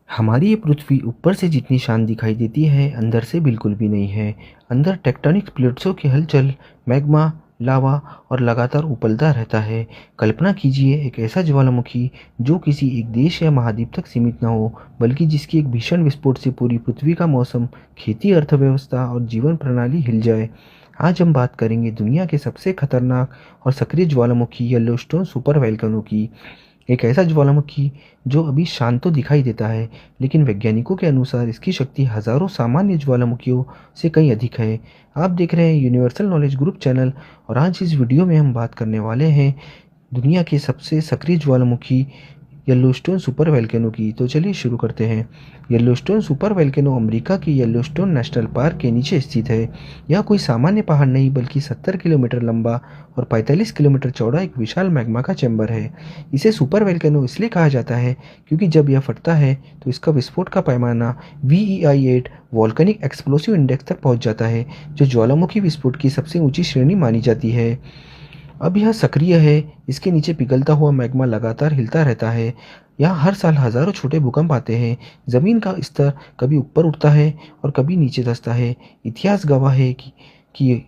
हमारी ये पृथ्वी ऊपर से जितनी शांत दिखाई देती है, अंदर से बिल्कुल भी नहीं है। अंदर टेक्टोनिक प्लेट्सों की हलचल, मैग्मा, लावा और लगातार उबलता रहता है। कल्पना कीजिए एक ऐसा ज्वालामुखी जो किसी एक देश या महाद्वीप तक सीमित न हो, बल्कि जिसकी एक भीषण विस्फोट से पूरी पृथ्वी का मौसम, खेती, अर्थव्यवस्था और जीवन प्रणाली हिल जाए। आज हम बात करेंगे दुनिया के सबसे खतरनाक और सक्रिय ज्वालामुखी येलोस्टोन सुपर वोल्केनो की। एक ऐसा ज्वालामुखी जो अभी शांत तो दिखाई देता है, लेकिन वैज्ञानिकों के अनुसार इसकी शक्ति हजारों सामान्य ज्वालामुखियों से कहीं अधिक है। आप देख रहे हैं यूनिवर्सल नॉलेज ग्रुप चैनल, और आज इस वीडियो में हम बात करने वाले हैं दुनिया के सबसे सक्रिय ज्वालामुखी येलोस्टोन सुपर वोल्केनो की। तो चलिए शुरू करते हैं। येलोस्टोन सुपर वोल्केनो अमेरिका की येलोस्टोन नेशनल पार्क के नीचे स्थित है। यह कोई सामान्य पहाड़ नहीं, बल्कि 70 किलोमीटर लंबा और 45 किलोमीटर चौड़ा एक विशाल मैग्मा का चैम्बर है। इसे सुपर वोल्केनो इसलिए कहा जाता है क्योंकि जब यह फटता है तो इसका विस्फोट का पैमाना VEI-8 वॉल्केनिक एक्सप्लोसिव इंडेक्स तक पहुंच जाता है, जो ज्वालामुखी विस्फोट की सबसे ऊंची श्रेणी मानी जाती है। अब यह सक्रिय है, इसके नीचे पिघलता हुआ मैग्मा लगातार हिलता रहता है। यहाँ हर साल हजारों छोटे भूकंप आते हैं। जमीन का स्तर कभी ऊपर उठता है और कभी नीचे धंसता है। इतिहास गवाह है कि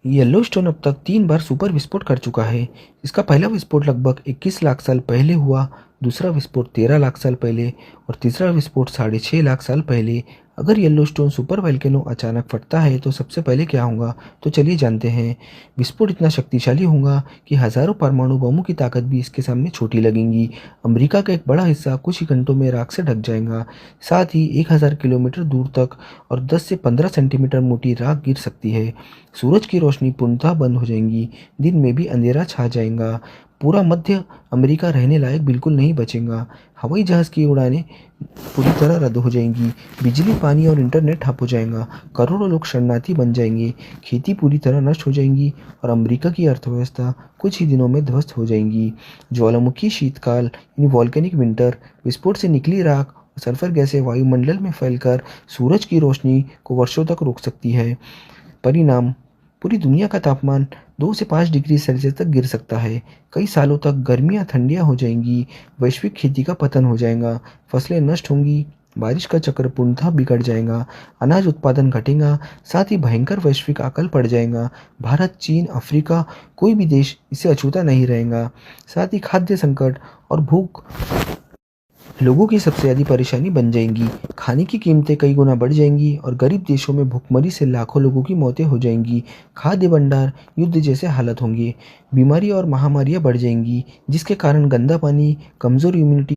येलोस्टोन अब तक 3 बार सुपर विस्फोट कर चुका है। इसका पहला विस्फोट लगभग 21 लाख साल पहले हुआ, दूसरा विस्फोट 13 लाख साल पहले और तीसरा विस्फोट 6.5 लाख साल पहले। अगर येलोस्टोन सुपर वोल्केनो अचानक फटता है तो सबसे पहले क्या होगा, तो चलिए जानते हैं। विस्फोट इतना शक्तिशाली होगा कि हजारों परमाणु बमों की ताकत भी इसके सामने छोटी लगेंगी। अमेरिका का एक बड़ा हिस्सा कुछ ही घंटों में राख से ढक जाएगा। साथ ही 1000 किलोमीटर दूर तक और 10 से 15 सेंटीमीटर मोटी राख गिर सकती है। सूरज की रोशनी पूर्णतः बंद हो जाएगी, दिन में भी अंधेरा छा जाएगा। पूरा मध्य अमेरिका रहने लायक बिल्कुल नहीं बचेगा। हवाई जहाज की उड़ानें पूरी तरह रद्द हो जाएंगी। बिजली, पानी और इंटरनेट ठप हो जाएगा। करोड़ों लोग शरणार्थी बन जाएंगे। खेती पूरी तरह नष्ट हो जाएंगी और अमेरिका की अर्थव्यवस्था कुछ ही दिनों में ध्वस्त हो जाएंगी। ज्वालामुखी शीतकाल यानी वॉल्केनिक विंटर, विस्फोट से निकली राख और सल्फर गैसें वायुमंडल में फैलकर सूरज की रोशनी को वर्षों तक रोक सकती है। परिणाम, पूरी दुनिया का तापमान 2 से 5 डिग्री सेल्सियस तक गिर सकता है। कई सालों तक गर्मियां ठंडियां हो जाएंगी। वैश्विक खेती का पतन हो जाएगा। फसलें नष्ट होंगी। बारिश का चक्र पूर्णतः बिगड़ जाएगा। अनाज उत्पादन घटेगा। साथ ही भयंकर वैश्विक अकाल पड़ जाएगा। भारत, चीन, अफ्रीका, कोई भी देश इससे अछूता नहीं रहेगा। साथ ही खाद्य संकट और भूख लोगों की सबसे बड़ी परेशानी बन जाएंगी। खाने की कीमतें कई गुना बढ़ जाएंगी और गरीब देशों में भुखमरी से लाखों लोगों की मौतें हो जाएंगी। खाद्य भंडार युद्ध जैसे हालत होंगे। बीमारी और महामारियां बढ़ जाएंगी, जिसके कारण गंदा पानी, कमजोर इम्यूनिटी